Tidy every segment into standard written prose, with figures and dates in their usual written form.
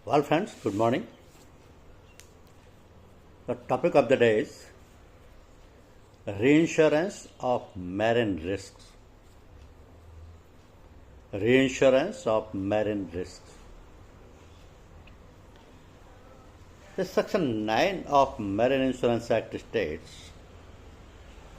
Well, friends, good morning. The topic of the day is reinsurance of marine risks. Reinsurance of marine risks. The Section 9 of Marine Insurance Act states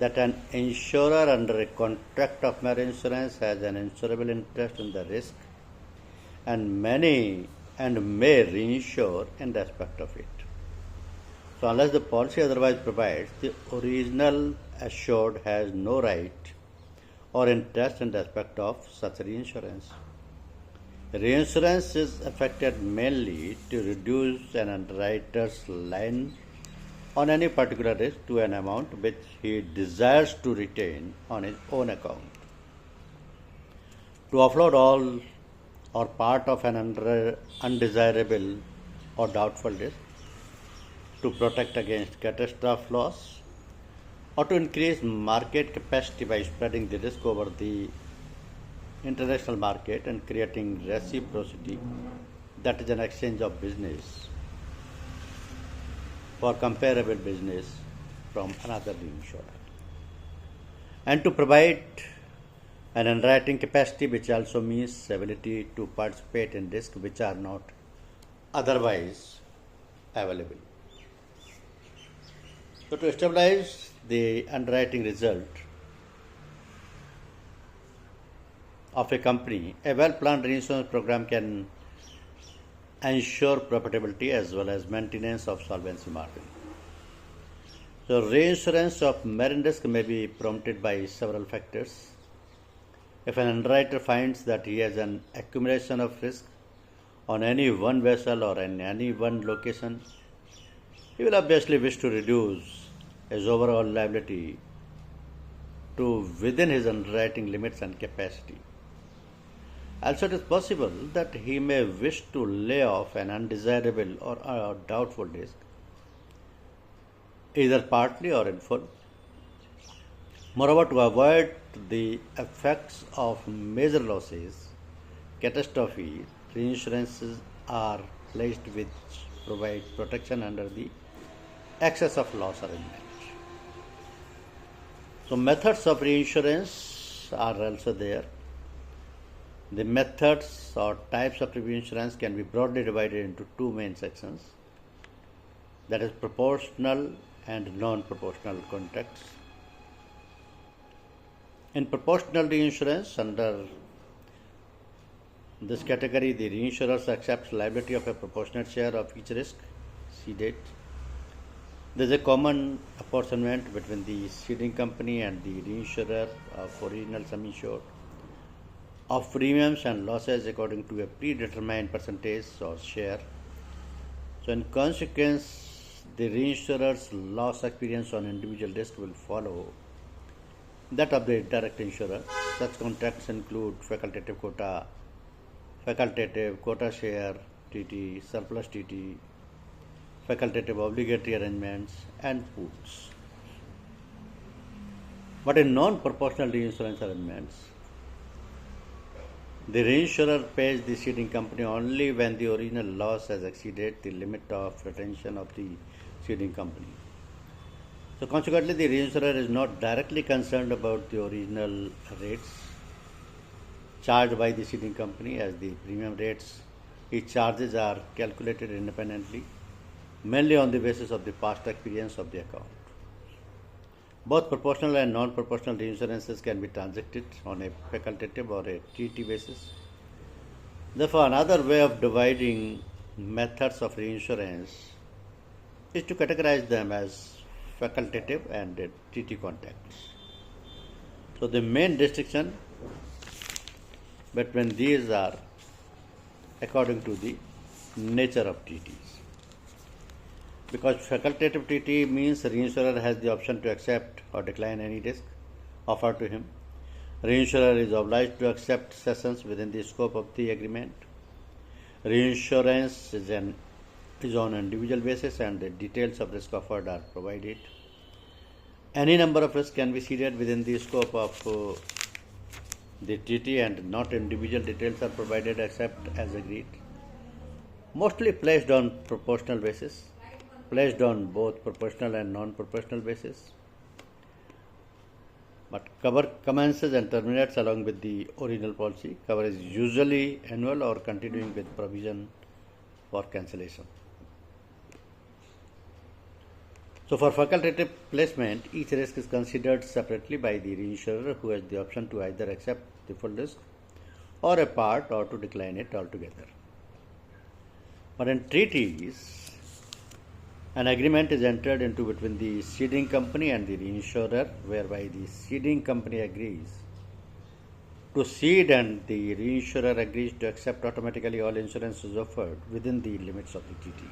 that an insurer under a contract of marine insurance has an insurable interest in the risk and may reinsure in respect of it. So unless the policy otherwise provides, the original assured has no right or interest in respect of such reinsurance. Reinsurance is effected mainly to reduce an underwriter's line on any particular risk to an amount which he desires to retain on his own account. To offload all or part of an undesirable or doubtful risk, to protect against catastrophe loss, or to increase market capacity by spreading the risk over the international market and creating reciprocity, that is an exchange of business for comparable business from another reinsurer, and to provide an underwriting capacity which also means ability to participate in risks which are not otherwise available. So to stabilize the underwriting result of a company, a well-planned reinsurance program can ensure profitability as well as maintenance of solvency margin. So reinsurance of marine risk may be prompted by several factors. If an underwriter finds that he has an accumulation of risk on any one vessel or in any one location, he will obviously wish to reduce his overall liability to within his underwriting limits and capacity. Also, it is possible that he may wish to lay off an undesirable or doubtful risk, either partly or in full. Moreover, to avoid the effects of major losses, catastrophe reinsurances are placed which provide protection under the excess of loss arrangement. So methods of reinsurance are also there. The methods or types of reinsurance can be broadly divided into two main sections, that is proportional and non-proportional contracts. In proportional reinsurance, under this category, the reinsurers accept liability of a proportionate share of each risk ceded. There is a common apportionment between the ceding company and the reinsurer of original sum insured of premiums and losses according to a predetermined percentage or share. So in consequence, the reinsurer's loss experience on individual risk will follow that of the direct insurer. Such contracts include facultative quota share TT, surplus TT, facultative obligatory arrangements, and pools. But in non-proportional reinsurance arrangements, the reinsurer pays the ceding company only when the original loss has exceeded the limit of retention of the ceding company. So consequently, the reinsurer is not directly concerned about the original rates charged by the ceding company, as the premium rates its charges are calculated independently, mainly on the basis of the past experience of the account. Both proportional and non-proportional reinsurances can be transacted on a facultative or a TT basis. Therefore, another way of dividing methods of reinsurance is to categorize them as facultative and TT contracts. So the main distinction between these are according to the nature of TTs. Because facultative TT means the reinsurer has the option to accept or decline any risk offered to him. Reinsurer is obliged to accept cessions within the scope of the agreement. Reinsurance is on an individual basis and the details of risk offered are provided. Any number of risks can be ceded within the scope of the treaty and not individual details are provided except as agreed. mostly placed on proportional basis, placed on both proportional and non-proportional basis. But cover commences and terminates along with the original policy. Cover is usually annual or continuing with provision for cancellation. So for facultative placement, each risk is considered separately by the reinsurer, who has the option to either accept the full risk or a part, or to decline it altogether. But in treaties, an agreement is entered into between the ceding company and the reinsurer, whereby the ceding company agrees to cede and the reinsurer agrees to accept automatically all insurances offered within the limits of the treaty.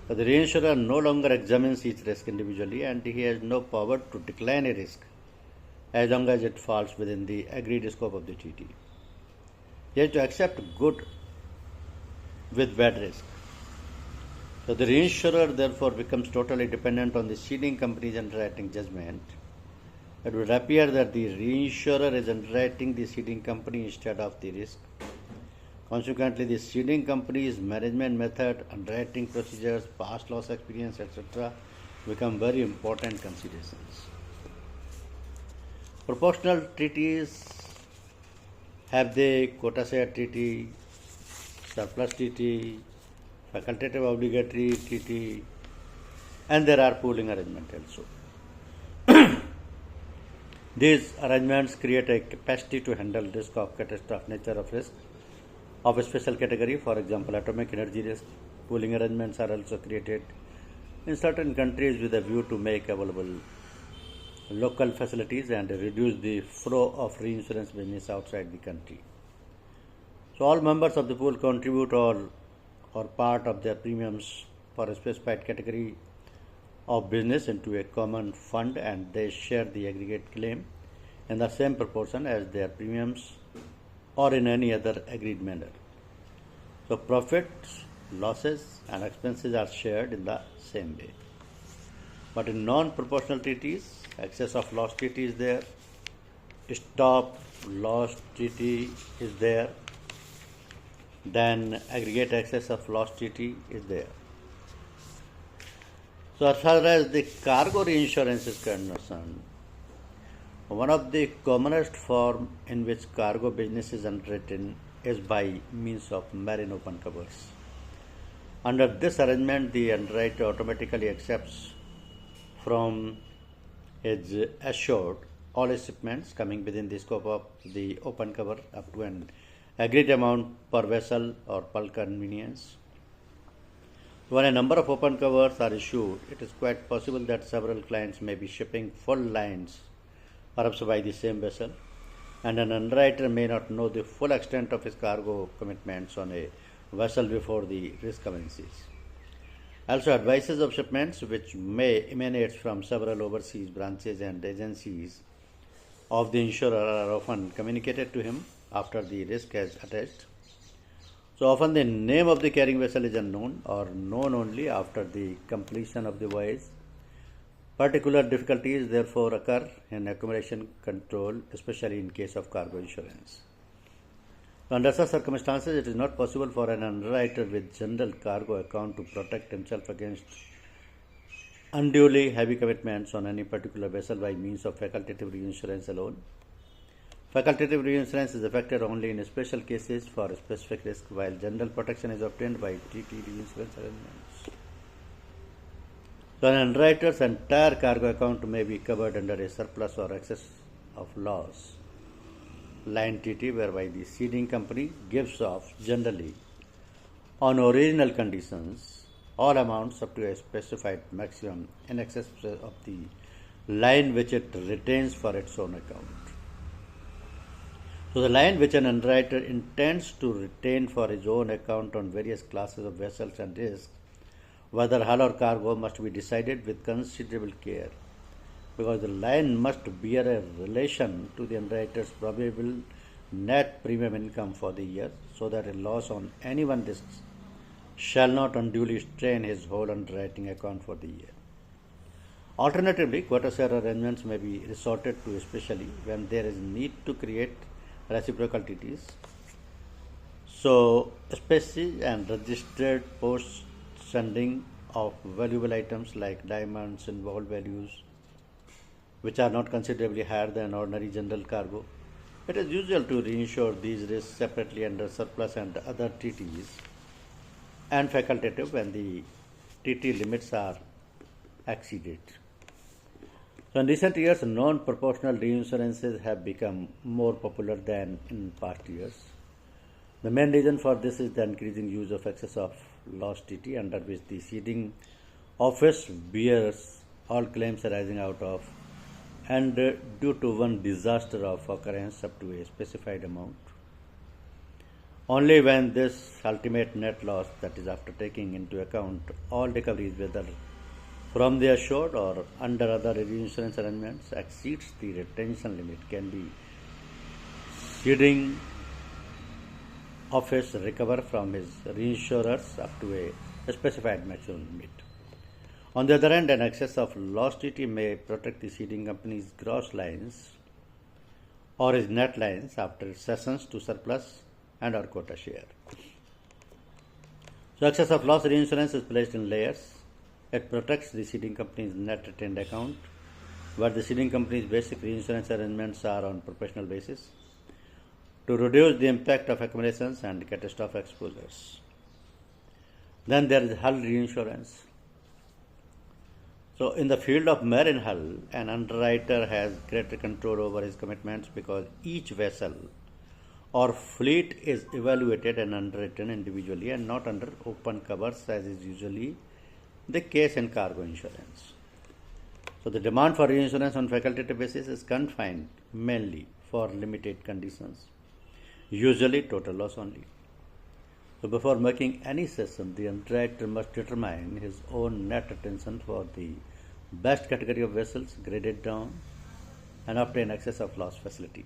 So the reinsurer no longer examines each risk individually, and he has no power to decline a risk as long as it falls within the agreed scope of the treaty. He has to accept good with bad risk. So the reinsurer therefore becomes totally dependent on the ceding company's underwriting judgment. It would appear that the reinsurer is underwriting the ceding company instead of the risk. Consequently, the ceding company's management method, underwriting procedures, past loss experience, etc. become very important considerations. Proportional treaties have the quota share treaty, surplus treaty, facultative obligatory treaty, and there are pooling arrangements also. These arrangements create a capacity to handle risk of catastrophic nature of risk of a special category. For example, atomic energy risk. Pooling arrangements are also created in certain countries with a view to make available local facilities and reduce the flow of reinsurance business outside the country. So all members of the pool contribute all or part of their premiums for a specified category of business into a common fund, and they share the aggregate claim in the same proportion as their premiums or in any other agreed manner. So profits, losses and expenses are shared in the same way. But in non-proportional treaties, excess of loss treaty is there, stop loss treaty is there, then aggregate excess of loss treaty is there. So as far as the cargo reinsurance is concerned, one of the commonest form in which cargo business is underwritten is by means of marine open covers. Under this arrangement, the underwriter automatically accepts from his assured all his shipments coming within the scope of the open cover up to an agreed amount per vessel or per convenience. When a number of open covers are issued, it is quite possible that several clients may be shipping full lines, perhaps by the same vessel, and an underwriter may not know the full extent of his cargo commitments on a vessel before the risk commences. Also, advices of shipments, which may emanate from several overseas branches and agencies of the insurer, are often communicated to him after the risk has attached. So often the name of the carrying vessel is unknown or known only after the completion of the voyage. Particular difficulties therefore occur in accumulation control, especially in case of cargo insurance. Under such circumstances, it is not possible for an underwriter with general cargo account to protect himself against unduly heavy commitments on any particular vessel by means of facultative reinsurance alone. Facultative reinsurance is effected only in special cases for a specific risk, while general protection is obtained by treaty reinsurance arrangements. So an underwriter's entire cargo account may be covered under a surplus or excess of loss line treaty, whereby the ceding company gives off generally on original conditions all amounts up to a specified maximum in excess of the line which it retains for its own account. So the line which an underwriter intends to retain for his own account on various classes of vessels and risks, whether hull or cargo, must be decided with considerable care, because the line must bear a relation to the underwriter's probable net premium income for the year, so that a loss on any one risk shall not unduly strain his whole underwriting account for the year. Alternatively, quota share arrangements may be resorted to, especially when there is need to create reciprocal treaties. So species and registered post sending of valuable items like diamonds and gold values, which are not considerably higher than ordinary general cargo. It is usual to reinsure these risks separately under surplus and other TTs and facultative when the TT limits are exceeded. So in recent years, non-proportional reinsurances have become more popular than in past years. The main reason for this is the increasing use of excess of loss TT, under which the ceding office bears all claims arising out of and due to one disaster of occurrence up to a specified amount. Only when this ultimate net loss, that is after taking into account all recoveries whether from the assured or under other reinsurance arrangements, exceeds the retention limit, can be ceding office recover from his reinsurers up to a specified maximum limit. On the other hand, an excess of loss TT may protect the ceding company's gross lines or his net lines after cessions to surplus and or quota share. So excess of loss reinsurance is placed in layers. It protects the ceding company's net retained account, where the ceding company's basic reinsurance arrangements are on proportional basis, to reduce the impact of accumulations and catastrophe exposures. Then there is hull reinsurance. So in the field of marine hull, an underwriter has greater control over his commitments because each vessel or fleet is evaluated and underwritten individually and not under open covers, as is usually the case in cargo insurance. So the demand for reinsurance on facultative basis is confined mainly for limited conditions, usually total loss only. So before making any cession, the underwriter must determine his own net retention for the best category of vessels, grade it down, and obtain excess of loss facility.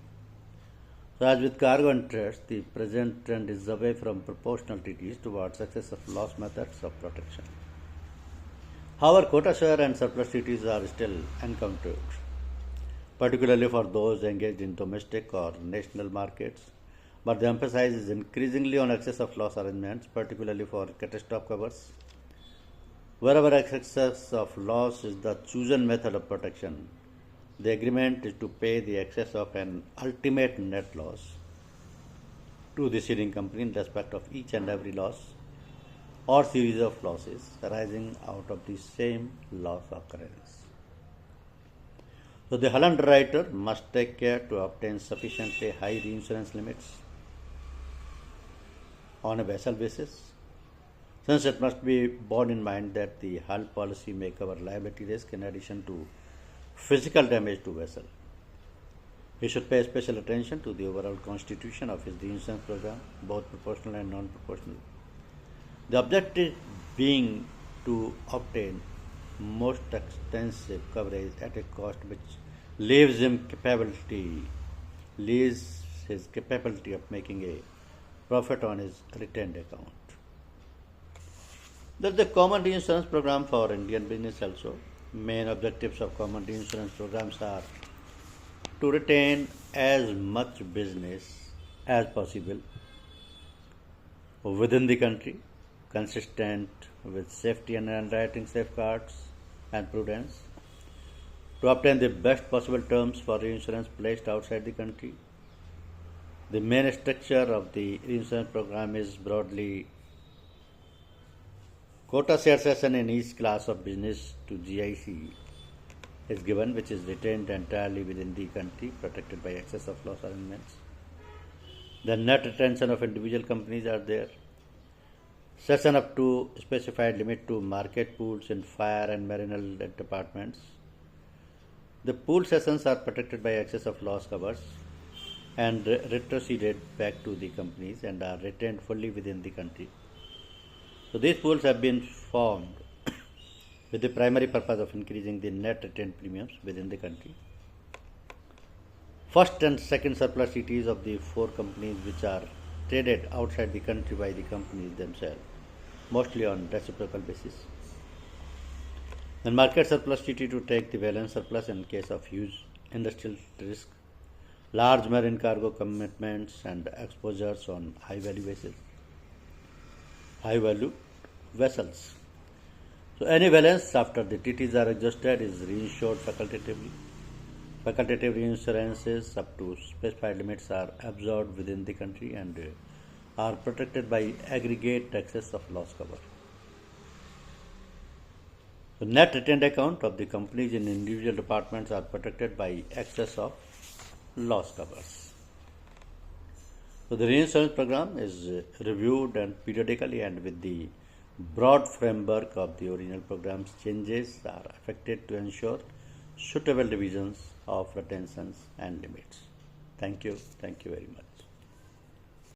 So as with cargo interests, the present trend is away from proportional TTs towards excess of loss methods of protection. However, quota share and surplus TTs are still encountered, particularly for those engaged in domestic or national markets, but the emphasis is increasingly on excess of loss arrangements, particularly for catastrophe covers. Wherever excess of loss is the chosen method of protection, the agreement is to pay the excess of an ultimate net loss to the ceding company in respect of each and every loss or series of losses arising out of the same loss occurrence. So the hull underwriter must take care to obtain sufficiently high reinsurance limits on a vessel basis, since it must be borne in mind that the hull policy may cover liability risk in addition to physical damage to vessel. He should pay special attention to the overall constitution of his reinsurance program, both proportional and non-proportional. The objective being to obtain most extensive coverage at a cost which leaves his capability of making a profit on his retained account. There is a common reinsurance program for Indian business also. Main objectives of common reinsurance programs are to retain as much business as possible within the country, consistent with safety and underwriting safeguards and prudence, to obtain the best possible terms for reinsurance placed outside the country. The main structure of the reinsurance program is broadly quota share cession in each class of business to GIC is given, which is retained entirely within the country, protected by excess of loss arrangements. The net retention of individual companies are there. Cession up to specified limit to market pools in fire and marinal departments. The pool cessions are protected by excess of loss covers and retroceded back to the companies and are retained fully within the country. So these pools have been formed with the primary purpose of increasing the net retained premiums within the country. First and second surplus TTs of the four companies which are traded outside the country by the companies themselves, mostly on reciprocal basis. Then market surplus TT to take the balance surplus in case of huge industrial risk, large marine cargo commitments and exposures on high value basis. high value vessels. So any balance after the TTs are adjusted is reinsured facultatively. Facultative reinsurances up to specified limits are absorbed within the country and are protected by aggregate excess of loss cover. The net retained account of the companies in individual departments are protected by excess of loss covers. So the reinsurance program is reviewed and periodically, and with the broad framework of the original program's changes are affected to ensure suitable revisions of retentions and limits. Thank you very much.